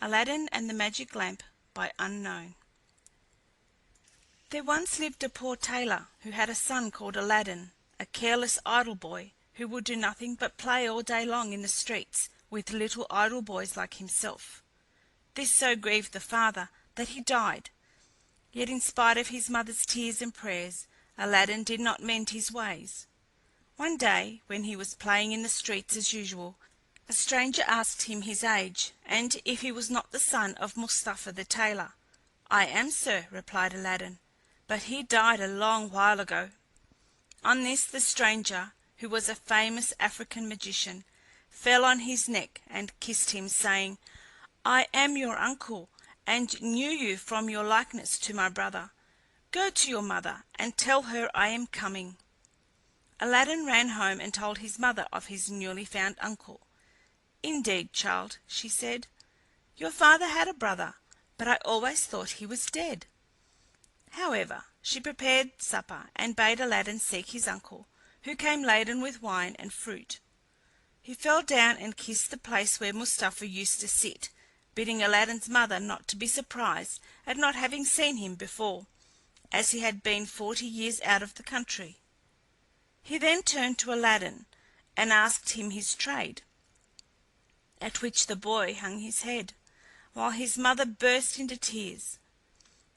Aladdin and the Magic Lamp by Unknown. There once lived a poor tailor who had a son called Aladdin, a careless idle boy who would do nothing but play all day long in the streets with little idle boys like himself. This so grieved the father that he died. Yet in spite of his mother's tears and prayers, Aladdin did not mend his ways. One day, when he was playing in the streets as usual, a stranger asked him his age, and if he was not the son of Mustapha the tailor. "I am, sir," replied Aladdin, "but he died a long while ago." On this the stranger, who was a famous African magician, fell on his neck and kissed him, saying, "I am your uncle, and knew you from your likeness to my brother. Go to your mother and tell her I am coming." Aladdin ran home and told his mother of his newly found uncle. "Indeed, child," she said, "your father had a brother, but I always thought he was dead." However, she prepared supper and bade Aladdin seek his uncle, who came laden with wine and fruit. He fell down and kissed the place where Mustapha used to sit, bidding Aladdin's mother not to be surprised at not having seen him before, as he had been 40 years out of the country. He then turned to Aladdin and asked him his trade, at which the boy hung his head, while his mother burst into tears.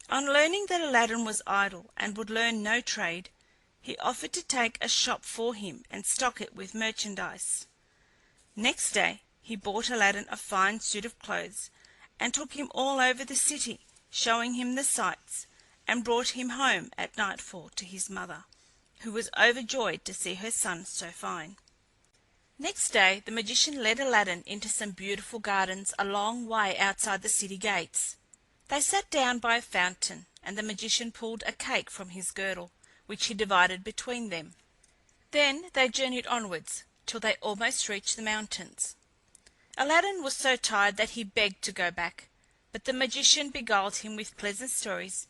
On learning that Aladdin was idle and would learn no trade, he offered to take a shop for him and stock it with merchandise. Next day he bought Aladdin a fine suit of clothes, and took him all over the city, showing him the sights, and brought him home at nightfall to his mother, who was overjoyed to see her son so fine. Next day the magician led Aladdin into some beautiful gardens a long way outside the city gates. They sat down by a fountain, and the magician pulled a cake from his girdle, which he divided between them. Then they journeyed onwards till they almost reached the mountains. Aladdin was so tired that he begged to go back, but the magician beguiled him with pleasant stories,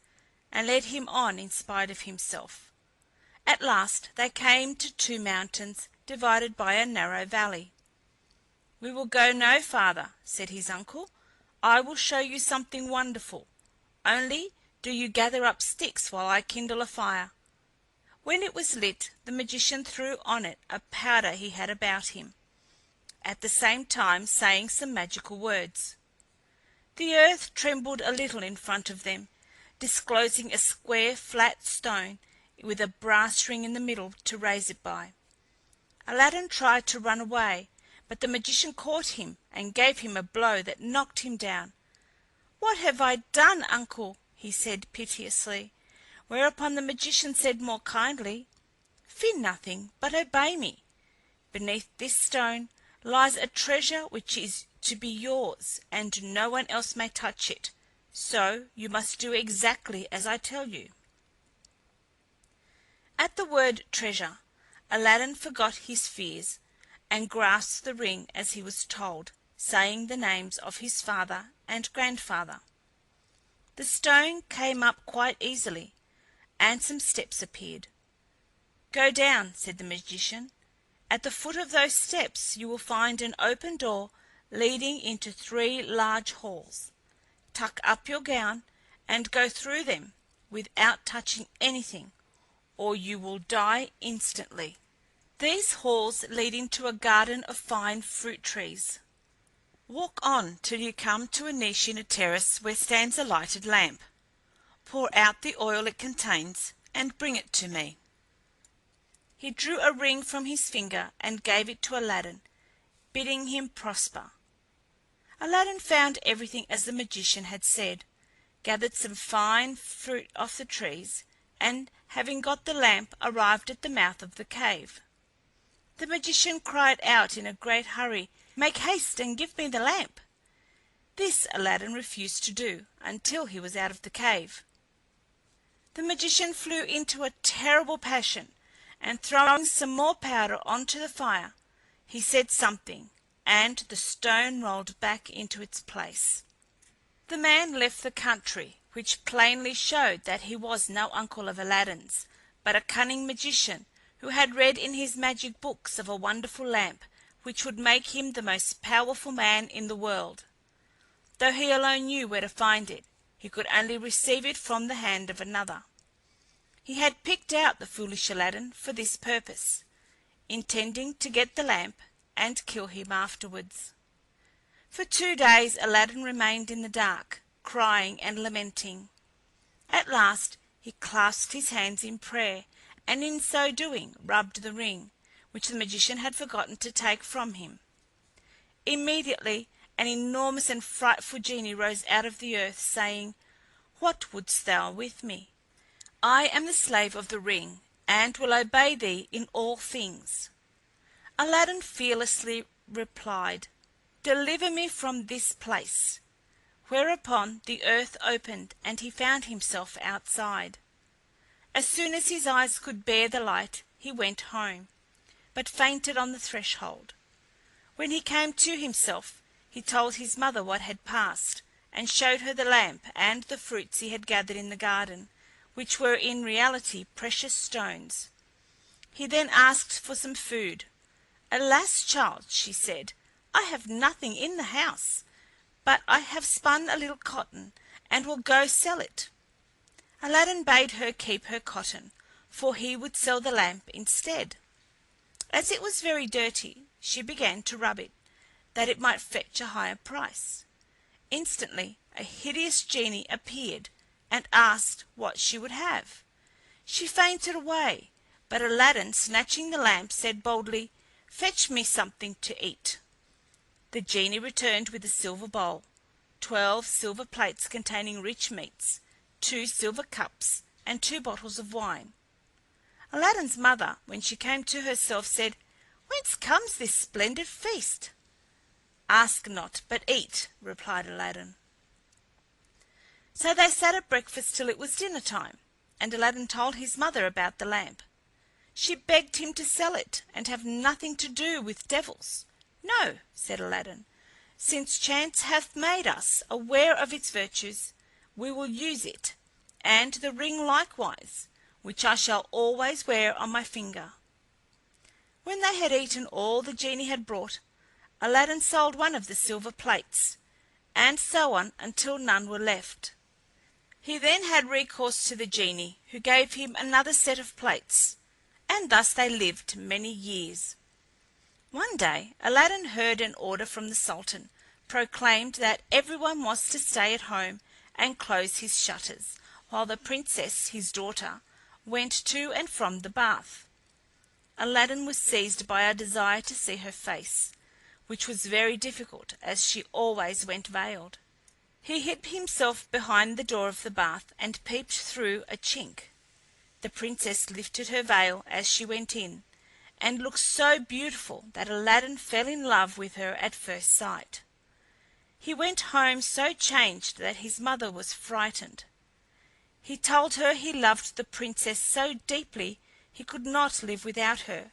and led him on in spite of himself. At last they came to 2 mountains, divided by a narrow valley. "We will go no farther," said his uncle. "I will show you something wonderful. Only do you gather up sticks while I kindle a fire." When it was lit, the magician threw on it a powder he had about him, at the same time saying some magical words. The earth trembled a little in front of them, disclosing a square flat stone with a brass ring in the middle to raise it by. Aladdin tried to run away, but the magician caught him and gave him a blow that knocked him down. "What have I done, uncle?" he said piteously, whereupon the magician said more kindly, "Fear nothing, but obey me. Beneath this stone lies a treasure which is to be yours, and no one else may touch it, so you must do exactly as I tell you." At the word treasure, Aladdin forgot his fears, and grasped the ring as he was told, saying the names of his father and grandfather. The stone came up quite easily, and some steps appeared. "Go down," said the magician. "At the foot of those steps you will find an open door leading into 3 large halls. Tuck up your gown and go through them without touching anything, or you will die instantly. These halls lead into a garden of fine fruit trees. Walk on till you come to a niche in a terrace where stands a lighted lamp. Pour out the oil it contains and bring it to me." He drew a ring from his finger and gave it to Aladdin, bidding him prosper. Aladdin found everything as the magician had said, gathered some fine fruit off the trees, and having got the lamp, arrived at the mouth of the cave. The magician cried out in a great hurry, "Make haste and give me the lamp." This Aladdin refused to do until he was out of the cave. The magician flew into a terrible passion, and throwing some more powder onto the fire, he said something, and the stone rolled back into its place. The man left the country, which plainly showed that he was no uncle of Aladdin's, but a cunning magician who had read in his magic books of a wonderful lamp which would make him the most powerful man in the world. though he alone knew where to find it. He could only receive it from the hand of another. He had picked out the foolish Aladdin for this purpose, intending to get the lamp and kill him afterwards. For 2 days Aladdin remained in the dark, crying and lamenting. At last he clasped his hands in prayer, and in so doing rubbed the ring, which the magician had forgotten to take from him. Immediately an enormous and frightful genie rose out of the earth, saying, "What wouldst thou with me? I am the slave of the ring, and will obey thee in all things." Aladdin fearlessly replied, "Deliver me from this place." Whereupon the earth opened, and he found himself outside. As soon as his eyes could bear the light, he went home, but fainted on the threshold. When he came to himself, he told his mother what had passed, and showed her the lamp and the fruits he had gathered in the garden, which were in reality precious stones. He then asked for some food. "Alas, child," she said, "I have nothing in the house, but I have spun a little cotton, and will go sell it." Aladdin bade her keep her cotton, for he would sell the lamp instead. As it was very dirty, she began to rub it, that it might fetch a higher price. Instantly a hideous genie appeared, and asked what she would have. She fainted away, but Aladdin, snatching the lamp, said boldly, "Fetch me something to eat." The genie returned with a silver bowl, 12 silver plates containing rich meats, 2 silver cups, and 2 bottles of wine. Aladdin's mother, when she came to herself, said, "Whence comes this splendid feast?" "Ask not, but eat," replied Aladdin. So they sat at breakfast till it was dinner time, and Aladdin told his mother about the lamp. She begged him to sell it, and have nothing to do with devils. "No," said Aladdin, "since chance hath made us aware of its virtues, we will use it, and the ring likewise, which I shall always wear on my finger." When they had eaten all the genie had brought, Aladdin sold one of the silver plates, and so on until none were left. He then had recourse to the genie, who gave him another set of plates, and thus they lived many years. One day Aladdin heard an order from the Sultan proclaimed that everyone was to stay at home and close his shutters, while the Princess, his daughter, went to and from the bath. Aladdin was seized by a desire to see her face, which was very difficult, as she always went veiled. He hid himself behind the door of the bath and peeped through a chink. The Princess lifted her veil as she went in, and looked so beautiful that Aladdin fell in love with her at first sight. He went home so changed that his mother was frightened. He told her he loved the Princess so deeply he could not live without her,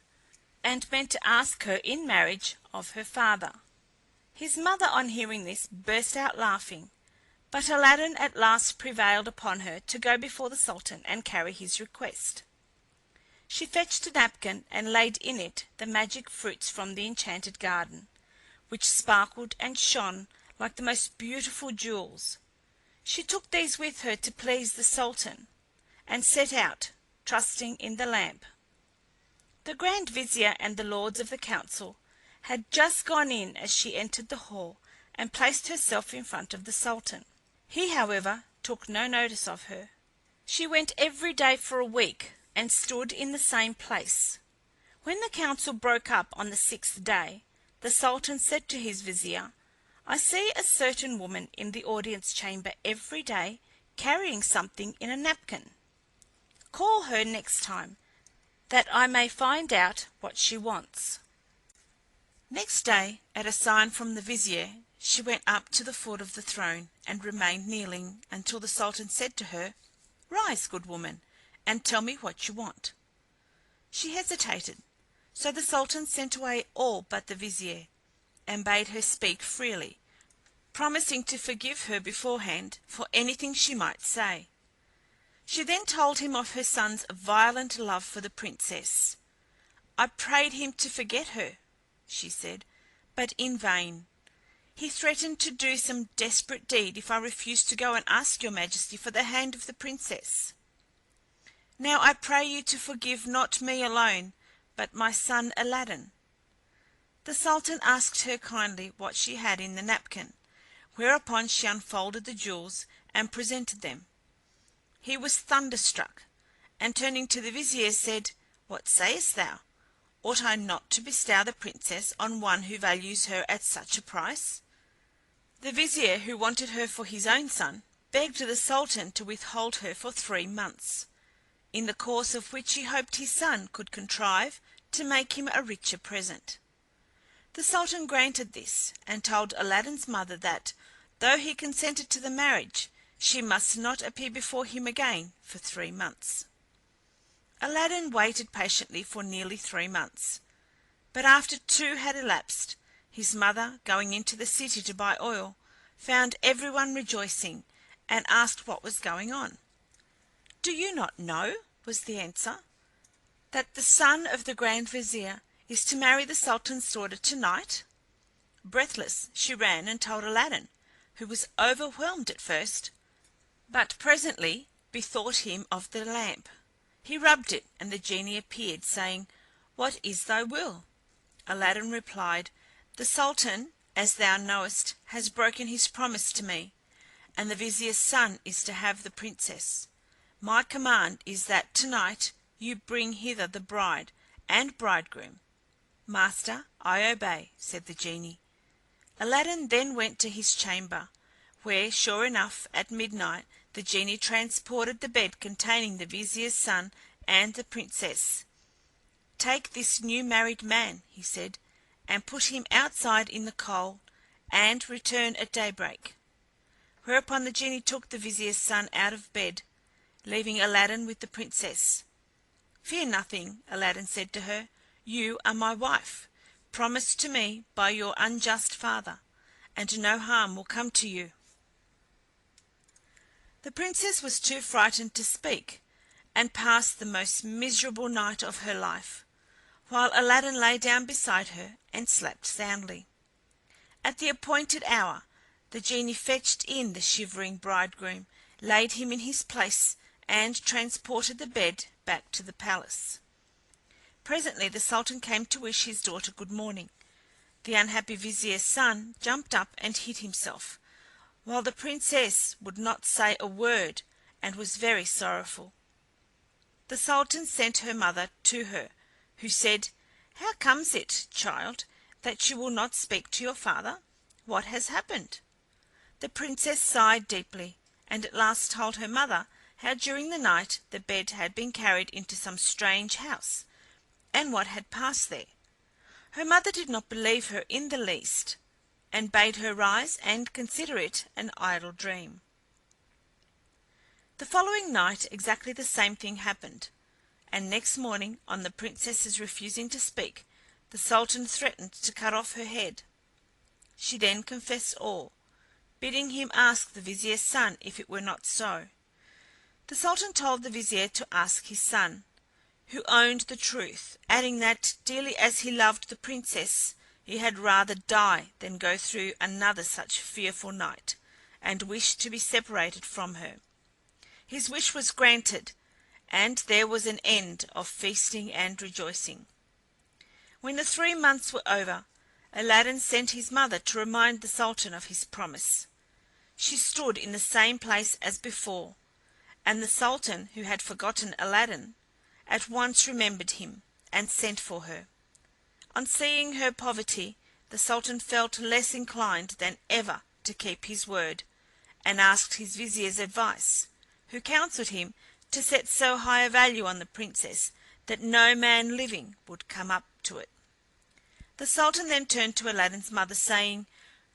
and meant to ask her in marriage of her father. His mother, on hearing this, burst out laughing, but Aladdin at last prevailed upon her to go before the Sultan and carry his request. She fetched a napkin and laid in it the magic fruits from the enchanted garden, which sparkled and shone like the most beautiful jewels. She took these with her to please the Sultan, and set out, trusting in the lamp. The Grand Vizier and the lords of the council had just gone in as she entered the hall and placed herself in front of the Sultan. He, however, took no notice of her. She went every day for a week, and stood in the same place. When the council broke up on the 6th day, the Sultan said to his Vizier, "I see a certain woman in the audience chamber every day carrying something in a napkin. Call her next time, that I may find out what she wants." Next day, at a sign from the Vizier, she went up to the foot of the throne and remained kneeling until the Sultan said to her, "Rise, good woman, and tell me what you want." She hesitated, so the Sultan sent away all but the Vizier, and bade her speak freely, promising to forgive her beforehand for anything she might say. She then told him of her son's violent love for the Princess. "I prayed him to forget her," she said, "but in vain. He threatened to do some desperate deed if I refused to go and ask your majesty for the hand of the princess. Now I pray you to forgive not me alone, but my son Aladdin." The Sultan asked her kindly what she had in the napkin, whereupon she unfolded the jewels and presented them. He was thunderstruck, and turning to the vizier said, "What sayest thou? Ought I not to bestow the princess on one who values her at such a price?" The vizier, who wanted her for his own son, begged the Sultan to withhold her for 3 months, in the course of which he hoped his son could contrive to make him a richer present. The Sultan granted this, and told Aladdin's mother that, though he consented to the marriage, she must not appear before him again for 3 months. Aladdin waited patiently for nearly 3 months, but after 2 had elapsed, his mother, going into the city to buy oil, found everyone rejoicing, and asked what was going on. "Do you not know," was the answer, "that the son of the Grand Vizier is to marry the Sultan's daughter tonight?" Breathless, she ran and told Aladdin, who was overwhelmed at first, but presently bethought him of the lamp. He rubbed it, and the genie appeared, saying, "What is thy will?" Aladdin replied, "The Sultan, as thou knowest, has broken his promise to me, and the vizier's son is to have the princess. My command is that tonight you bring hither the bride and bridegroom." "Master, I obey," said the genie. Aladdin then went to his chamber, where, sure enough, at midnight the genie transported the bed containing the vizier's son and the princess. "Take this new married man," he said, "and put him outside in the cold, and return at daybreak." Whereupon the genie took the vizier's son out of bed, leaving Aladdin with the princess. "Fear nothing," Aladdin said to her. "You are my wife, promised to me by your unjust father, and no harm will come to you." The princess was too frightened to speak, and passed the most miserable night of her life, while Aladdin lay down beside her and slept soundly. At the appointed hour, the genie fetched in the shivering bridegroom, laid him in his place, and transported the bed back to the palace. Presently the Sultan came to wish his daughter good morning. The unhappy vizier's son jumped up and hid himself, while the princess would not say a word, and was very sorrowful. The Sultan sent her mother to her, who said, "How comes it, child, that you will not speak to your father? What has happened?" The princess sighed deeply, and at last told her mother how during the night the bed had been carried into some strange house, and what had passed there. Her mother did not believe her in the least, and bade her rise and consider it an idle dream. The following night exactly the same thing happened, and next morning, on the princess's refusing to speak, the Sultan threatened to cut off her head. She then confessed all, bidding him ask the vizier's son if it were not so. The Sultan told the vizier to ask his son, who owned the truth, adding that, dearly as he loved the princess, he had rather die than go through another such fearful night, and wished to be separated from her. His wish was granted, and there was an end of feasting and rejoicing. When the 3 months were over, Aladdin sent his mother to remind the Sultan of his promise. She stood in the same place as before, and the Sultan, who had forgotten Aladdin, at once remembered him, and sent for her. On seeing her poverty, the Sultan felt less inclined than ever to keep his word, and asked his vizier's advice, who counseled him to set so high a value on the princess that no man living would come up to it. The Sultan then turned to Aladdin's mother, saying,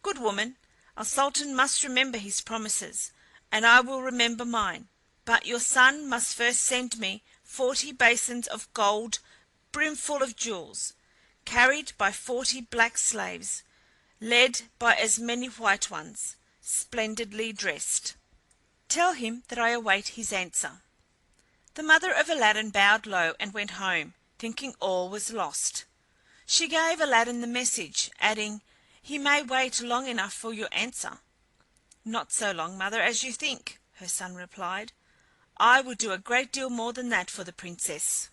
"Good woman, a sultan must remember his promises, and I will remember mine, but your son must first send me 40 basins of gold brimful of jewels, carried by 40 black slaves, led by as many white ones, splendidly dressed. Tell him that I await his answer." The mother of Aladdin bowed low and went home, thinking all was lost. She gave Aladdin the message, adding, He may wait long enough for your answer." "Not so long, mother, as you think," her son replied. "I would do a great deal more than that for the Princess."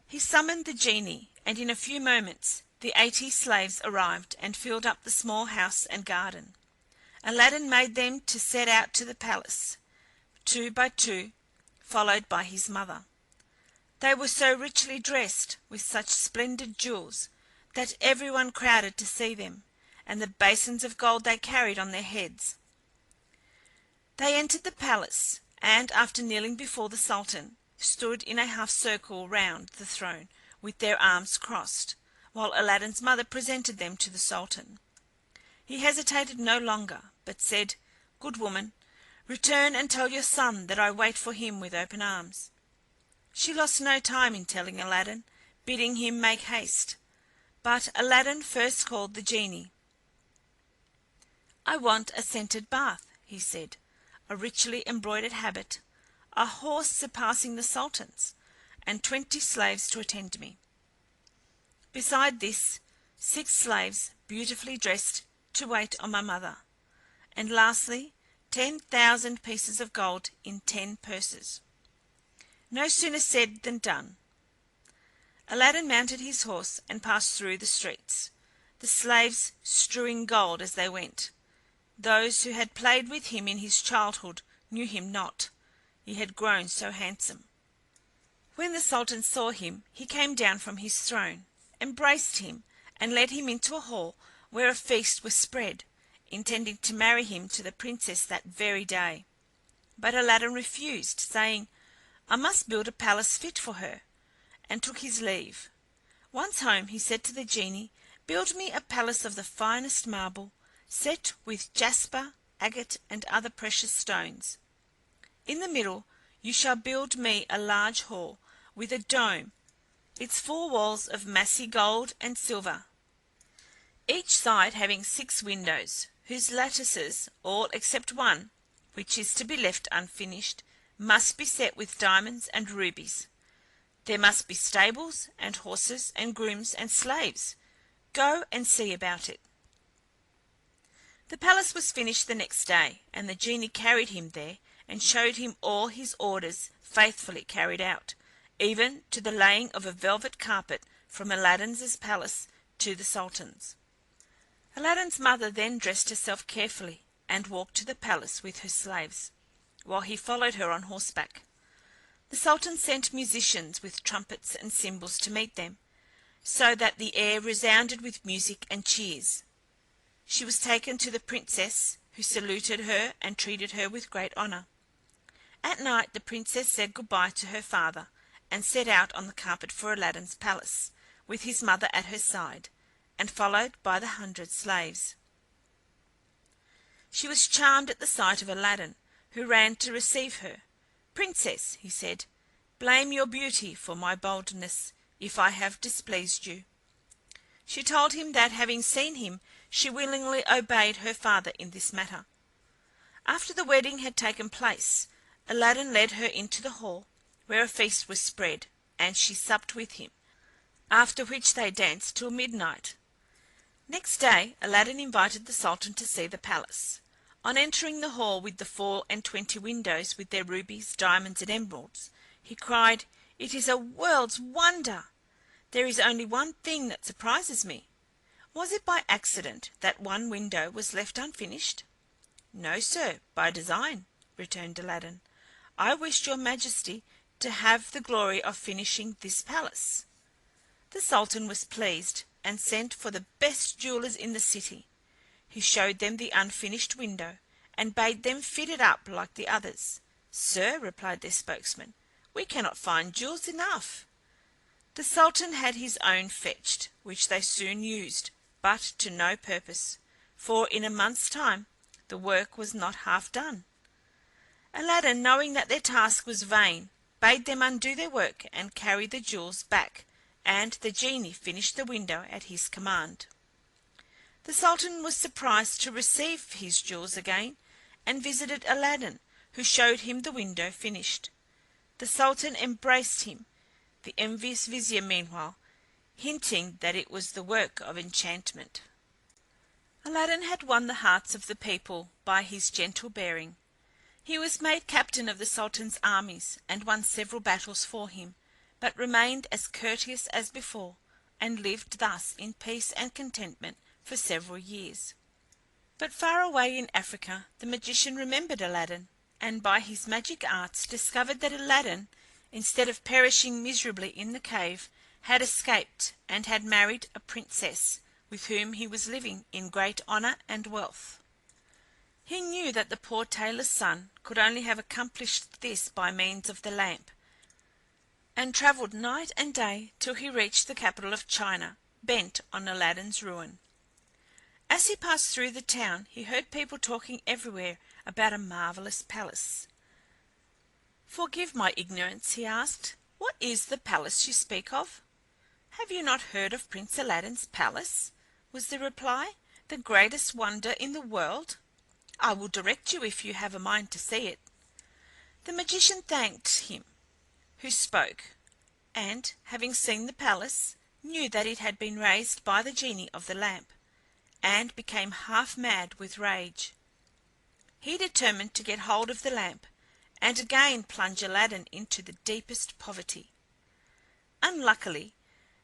He summoned the genie, and in a few moments the 80 slaves arrived and filled up the small house and garden. Aladdin made them to set out to the palace, two by two, followed by his mother. They were so richly dressed, with such splendid jewels, that everyone crowded to see them, and the basins of gold they carried on their heads. They entered the palace, and after kneeling before the Sultan, stood in a half circle round the throne, with their arms crossed, while Aladdin's mother presented them to the Sultan. He hesitated no longer, but said, "Good woman, return and tell your son that I wait for him with open arms." She lost no time in telling Aladdin, bidding him make haste. But Aladdin first called the genie. "I want a scented bath," he said, "a richly embroidered habit, a horse surpassing the Sultan's, and 20 slaves to attend me. Beside this, 6 slaves, beautifully dressed, to wait on my mother, and lastly, 10,000 pieces of gold in 10 purses." No sooner said than done. Aladdin mounted his horse and passed through the streets, the slaves strewing gold as they went. Those who had played with him in his childhood knew him not, he had grown so handsome. When the Sultan saw him, he came down from his throne, embraced him, and led him into a hall where a feast was spread, intending to marry him to the Princess that very day. But Aladdin refused, saying, "I must build a palace fit for her," and took his leave. Once home, he said to the genie, "Build me a palace of the finest marble, set with jasper, agate, and other precious stones. In the middle you shall build me a large hall with a dome, its 4 walls of massy gold and silver, each side having 6 windows, whose lattices, all except one, which is to be left unfinished, must be set with diamonds and rubies. There must be stables, and horses, and grooms, and slaves. Go and see about it." The palace was finished the next day, and the genie carried him there and showed him all his orders faithfully carried out, even to the laying of a velvet carpet from Aladdin's palace to the Sultan's. Aladdin's mother then dressed herself carefully and walked to the palace with her slaves, while he followed her on horseback. The Sultan sent musicians with trumpets and cymbals to meet them, so that the air resounded with music and cheers. She was taken to the Princess, who saluted her and treated her with great honor. At night the Princess said good-bye to her father, and set out on the carpet for Aladdin's palace, with his mother at her side, and followed by the 100 slaves. She was charmed at the sight of Aladdin, who ran to receive her. "Princess," he said, "blame your beauty for my boldness, if I have displeased you." She told him that, having seen him, she willingly obeyed her father in this matter. After the wedding had taken place, Aladdin led her into the hall, where a feast was spread, and she supped with him, after which they danced till midnight. Next day Aladdin invited the Sultan to see the palace. On entering the hall with the 24 windows with their rubies, diamonds, and emeralds, he cried, "It is a world's wonder! There is only one thing that surprises me. Was it by accident that one window was left unfinished?" "No, sir, by design," returned Aladdin. "I wished your Majesty to have the glory of finishing this palace." The Sultan was pleased, and sent for the best jewelers in the city. He showed them the unfinished window, and bade them fit it up like the others. "Sir," replied their spokesman, "we cannot find jewels enough." The Sultan had his own fetched, which they soon used, but to no purpose, for in a month's time the work was not half done. Aladdin, knowing that their task was vain, bade them undo their work and carry the jewels back, and the genie finished the window at his command. The Sultan was surprised to receive his jewels again, and visited Aladdin, who showed him the window finished. The Sultan embraced him, the envious vizier meanwhile hinting that it was the work of enchantment. Aladdin had won the hearts of the people by his gentle bearing. He was made captain of the Sultan's armies and won several battles for him, but remained as courteous as before, and lived thus in peace and contentment for several years. But far away in Africa the magician remembered Aladdin, and by his magic arts discovered that Aladdin, instead of perishing miserably in the cave, had escaped and had married a princess, with whom he was living in great honor and wealth. He knew that the poor tailor's son could only have accomplished this by means of the lamp, and travelled night and day till he reached the capital of China, bent on Aladdin's ruin. As he passed through the town, he heard people talking everywhere about a marvelous palace. "Forgive my ignorance," he asked. "What is the palace you speak of?" "Have you not heard of Prince Aladdin's palace?" was the reply. "The greatest wonder in the world? I will direct you if you have a mind to see it." The magician thanked him who spoke, and, having seen the palace, knew that it had been raised by the genie of the lamp, and became half mad with rage. He determined to get hold of the lamp, and again plunge Aladdin into the deepest poverty. Unluckily,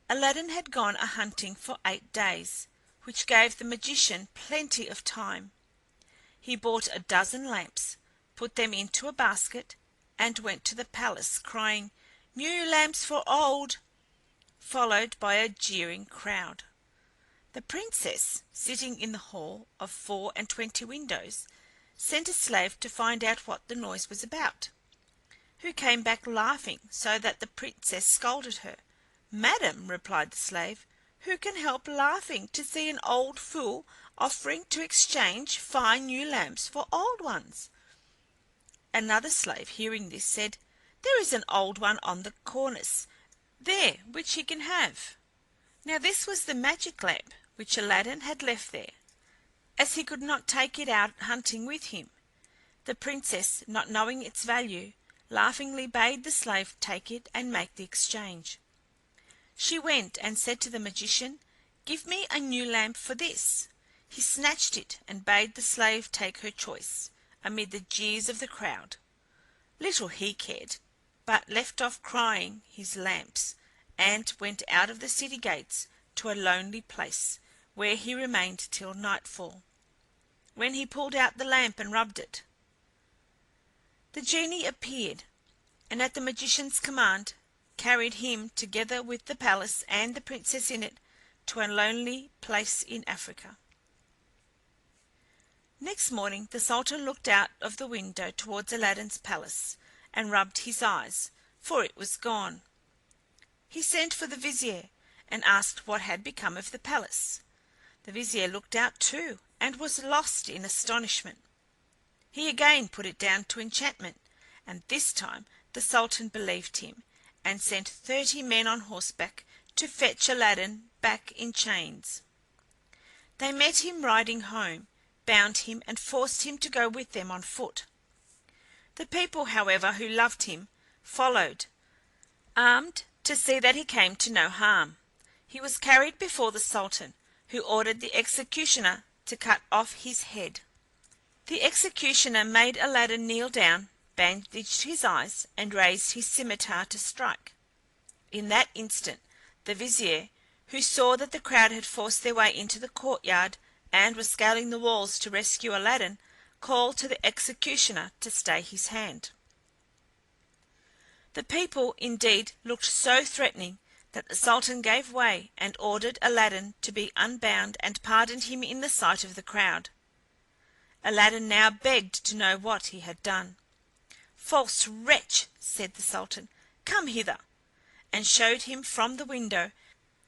Aladdin had gone a-hunting for 8 days, which gave the magician plenty of time. He bought 12 lamps, put them into a basket, and went to the palace, crying, "New lamps for old," followed by a jeering crowd. The princess, sitting in the hall of 24 windows, sent a slave to find out what the noise was about, who came back laughing, so that the princess scolded her. "Madam," replied the slave, "who can help laughing to see an old fool offering to exchange fine new lamps for old ones?" Another slave, hearing this, said, "There is an old one on the cornice there which he can have." Now this was the magic lamp which Aladdin had left there, as he could not take it out hunting with him. The princess, not knowing its value, laughingly bade the slave take it and make the exchange. She went and said to the magician, "Give me a new lamp for this." He snatched it and bade the slave take her choice, amid the jeers of the crowd. Little he cared, but left off crying his lamps, and went out of the city gates to a lonely place, where he remained till nightfall, when he pulled out the lamp and rubbed it. The genie appeared, and at the magician's command carried him, together with the palace and the princess in it, to a lonely place in Africa. Next morning the Sultan looked out of the window towards Aladdin's palace, and rubbed his eyes, for it was gone. He sent for the vizier, and asked what had become of the palace. The vizier looked out too, and was lost in astonishment. He again put it down to enchantment, and this time the Sultan believed him, and sent 30 men on horseback to fetch Aladdin back in chains. They met him riding home, bound him, and forced him to go with them on foot. The people, however, who loved him, followed, armed, to see that he came to no harm. He was carried before the Sultan, who ordered the executioner to cut off his head. The executioner made Aladdin kneel down, bandaged his eyes, and raised his scimitar to strike. In that instant the vizier, who saw that the crowd had forced their way into the courtyard and were scaling the walls to rescue Aladdin, called to the executioner to stay his hand. The people, indeed, looked so threatening that the Sultan gave way and ordered Aladdin to be unbound, and pardoned him in the sight of the crowd. Aladdin now begged to know what he had done. "False wretch," said the Sultan, "come hither," and showed him from the window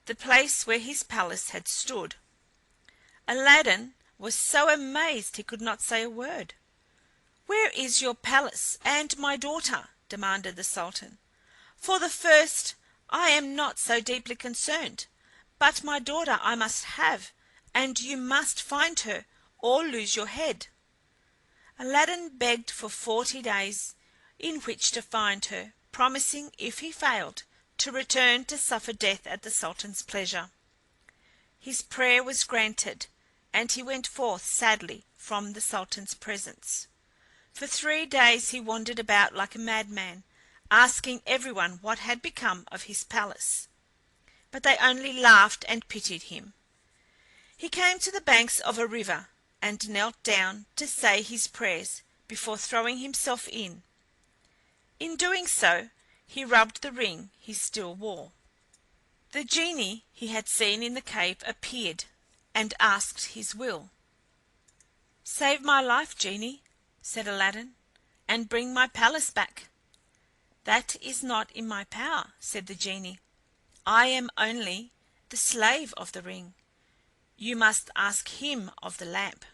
the place where his palace had stood. Aladdin was so amazed he could not say a word. "Where is your palace and my daughter?" demanded the Sultan. "For the first I am not so deeply concerned, but my daughter I must have, and you must find her, or lose your head." Aladdin begged for 40 days in which to find her, promising, if he failed, to return to suffer death at the Sultan's pleasure. His prayer was granted, and he went forth sadly from the Sultan's presence. For 3 days he wandered about like a madman, asking everyone what had become of his palace. But they only laughed and pitied him. He came to the banks of a river, and knelt down to say his prayers before throwing himself in. In doing so, he rubbed the ring he still wore. The genie he had seen in the cave appeared, and asked his will. "Save my life, genie," said Aladdin, "and bring my palace back." "That is not in my power," said the genie. "I am only the slave of the ring. You must ask him of the lamp."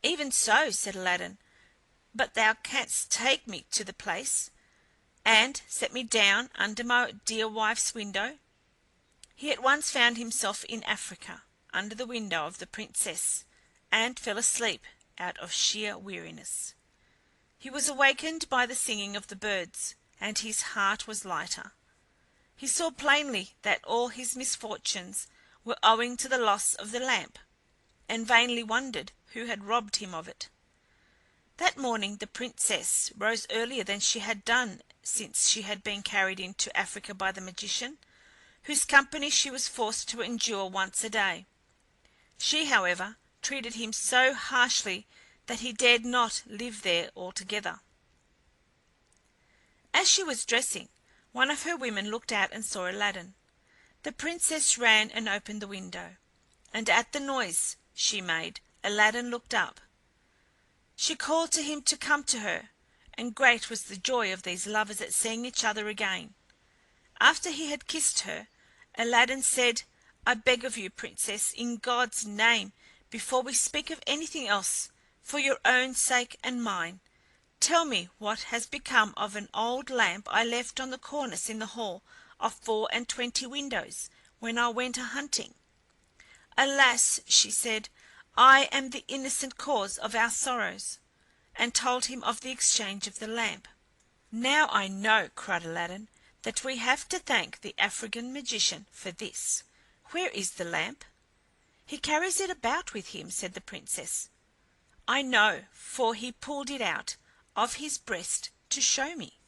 "Even so," said Aladdin, "but thou canst take me to the place, and set me down under my dear wife's window." He at once found himself in Africa, under the window of the Princess, and fell asleep out of sheer weariness. He was awakened by the singing of the birds, and his heart was lighter. He saw plainly that all his misfortunes were owing to the loss of the lamp, and vainly wondered who had robbed him of it. That morning the Princess rose earlier than she had done since she had been carried into Africa by the magician, whose company she was forced to endure once a day. She, however, treated him so harshly that he dared not live there altogether. As she was dressing, one of her women looked out and saw Aladdin. The Princess ran and opened the window, and at the noise she made, Aladdin looked up. She called to him to come to her, and great was the joy of these lovers at seeing each other again. After he had kissed her, Aladdin said, "I beg of you, Princess, in God's name, before we speak of anything else, for your own sake and mine, tell me what has become of an old lamp I left on the cornice in the hall of 24 windows when I went a-hunting." "Alas," she said, "I am the innocent cause of our sorrows," and told him of the exchange of the lamp. "Now I know," cried Aladdin, "that we have to thank the African magician for this. Where is the lamp?" "He carries it about with him," said the Princess. "I know, for he pulled it out of his breast to show me.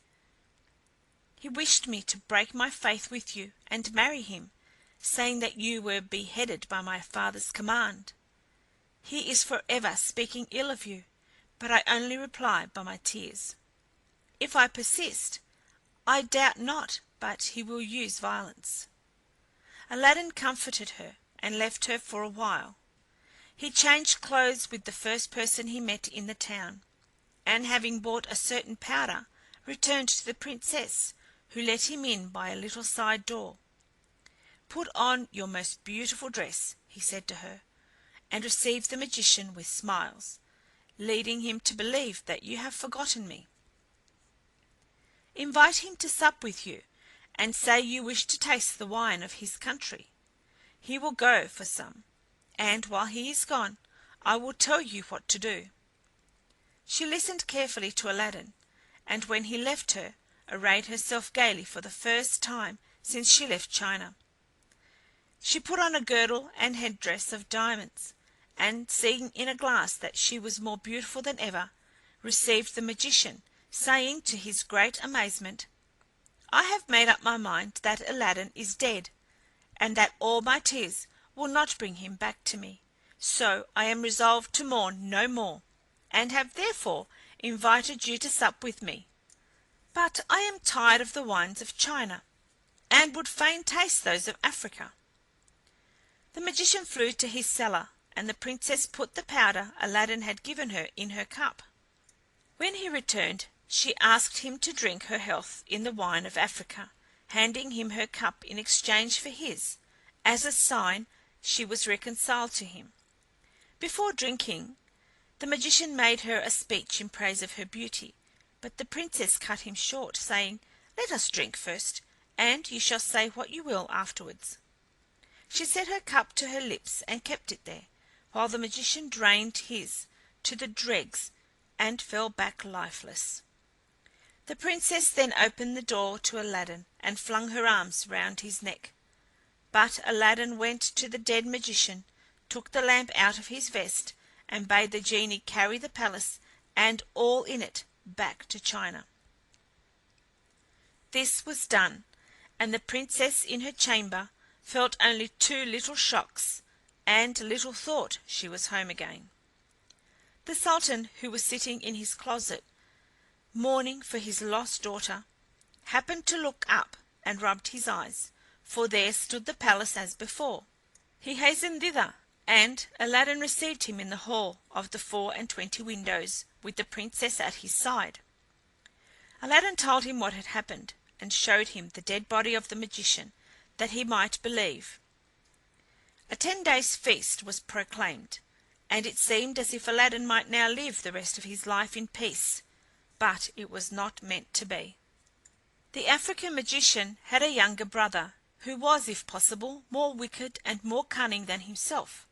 He wished me to break my faith with you and marry him, saying that you were beheaded by my father's command. He is forever speaking ill of you, but I only reply by my tears. If I persist, I doubt not but he will use violence." Aladdin comforted her and left her for a while. He changed clothes with the first person he met in the town, and having bought a certain powder, returned to the Princess, who let him in by a little side door. "Put on your most beautiful dress," he said to her, "and receive the magician with smiles, leading him to believe that you have forgotten me. Invite him to sup with you, and say you wish to taste the wine of his country. He will go for some, and while he is gone, I will tell you what to do." She listened carefully to Aladdin, and when he left her, arrayed herself gaily for the first time since she left China. She put on a girdle and headdress of diamonds, and seeing in a glass that she was more beautiful than ever, received the magician, saying to his great amazement, "I have made up my mind that Aladdin is dead, and that all my tears will not bring him back to me, so I am resolved to mourn no more, and have therefore invited you to sup with me. But I am tired of the wines of China, and would fain taste those of Africa." The magician flew to his cellar, and the Princess put the powder Aladdin had given her in her cup. When he returned, she asked him to drink her health in the wine of Africa, handing him her cup in exchange for his, as a sign she was reconciled to him. Before drinking, the magician made her a speech in praise of her beauty, but the Princess cut him short, saying, "Let us drink first, and you shall say what you will afterwards." She set her cup to her lips and kept it there, while the magician drained his to the dregs and fell back lifeless. The Princess then opened the door to Aladdin and flung her arms round his neck. But Aladdin went to the dead magician, took the lamp out of his vest, and bade the genie carry the palace and all in it back to China. This was done, and the Princess in her chamber felt only two little shocks, and little thought she was home again. The Sultan, who was sitting in his closet, mourning for his lost daughter, happened to look up and rubbed his eyes, for there stood the palace as before. He hastened thither, and Aladdin received him in the hall of the 24 windows, with the Princess at his side. Aladdin told him what had happened, and showed him the dead body of the magician, that he might believe. A 10 days' feast was proclaimed, and it seemed as if Aladdin might now live the rest of his life in peace, but it was not meant to be. The African magician had a younger brother, who was, if possible, more wicked and more cunning than himself.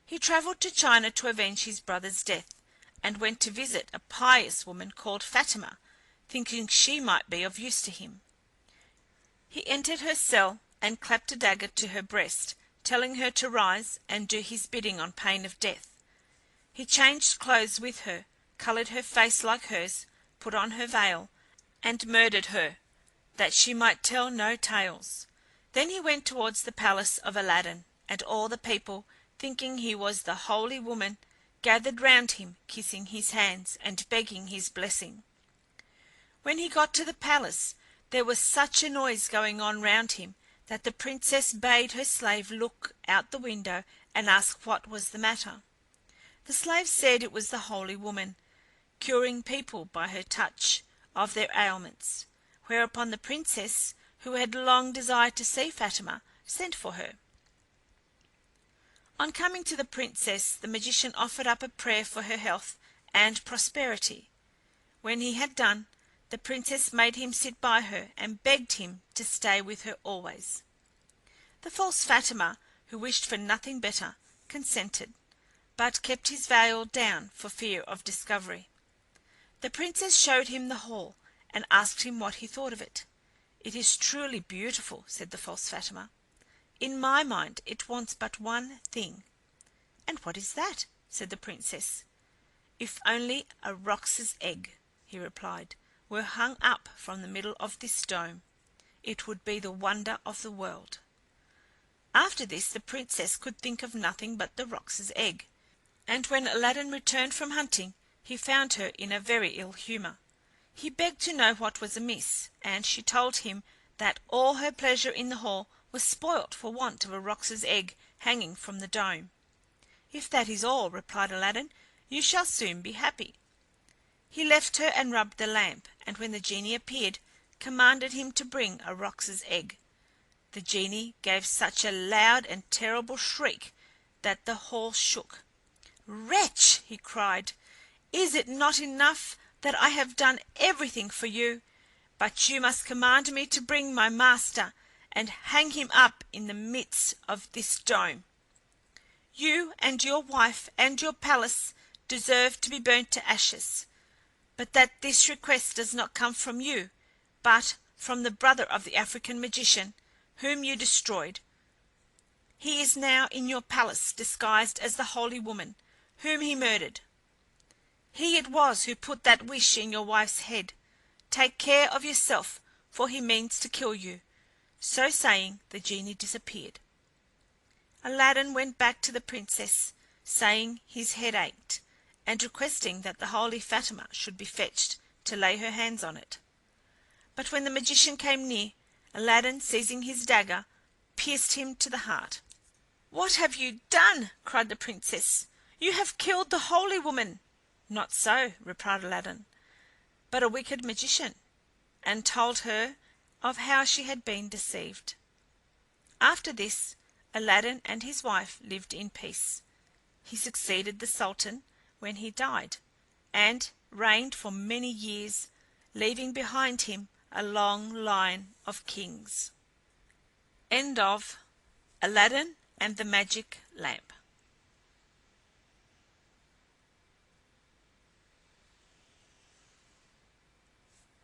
He travelled to China to avenge his brother's death, and went to visit a pious woman called Fatima, thinking she might be of use to him. He entered her cell and clapped a dagger to her breast, telling her to rise and do his bidding on pain of death. He changed clothes with her, coloured her face like hers, put on her veil, and murdered her, that she might tell no tales. Then he went towards the palace of Aladdin, and all the people, thinking he was the holy woman, gathered round him, kissing his hands and begging his blessing. When he got to the palace, there was such a noise going on round him that the Princess bade her slave look out the window and ask what was the matter. The slave said it was the holy woman, curing people by her touch of their ailments, whereupon the Princess, who had long desired to see Fatima, sent for her. On coming to the Princess, the magician offered up a prayer for her health and prosperity. When he had done, the Princess made him sit by her and begged him to stay with her always. The false Fatima, who wished for nothing better, consented, but kept his veil down for fear of discovery. The Princess showed him the hall, and asked him what he thought of it. "It is truly beautiful," said the false Fatima. "In my mind it wants but one thing." "And what is that?" said the Princess. "If only a roc's egg," he replied, "were hung up from the middle of this dome, it would be the wonder of the world." After this the Princess could think of nothing but the roc's egg, and when Aladdin returned from hunting he found her in a very ill humour. He begged to know what was amiss, and she told him that all her pleasure in the hall was spoilt for want of a roc's egg hanging from the dome. "If that is all," replied Aladdin, "you shall soon be happy." He left her and rubbed the lamp, and when the genie appeared, commanded him to bring a roc's egg. The genie gave such a loud and terrible shriek that the hall shook. "Wretch!" he cried, "is it not enough that I have done everything for you, but you must command me to bring my master and hang him up in the midst of this dome? You and your wife and your palace deserve to be burnt to ashes, but that this request does not come from you, but from the brother of the African magician, whom you destroyed. He is now in your palace disguised as the holy woman, whom he murdered. He it was who put that wish in your wife's head. Take care of yourself, for he means to kill you." So saying, the genie disappeared. Aladdin went back to the Princess, saying his head ached, and requesting that the holy Fatima should be fetched to lay her hands on it. But when the magician came near, Aladdin, seizing his dagger, pierced him to the heart. "What have you done?" cried the Princess. "You have killed the holy woman." "Not so," replied Aladdin, "but a wicked magician," and told her of how she had been deceived. After this, Aladdin and his wife lived in peace. He succeeded the Sultan when he died, and reigned for many years, leaving behind him a long line of kings. End of Aladdin and the Magic Lamp.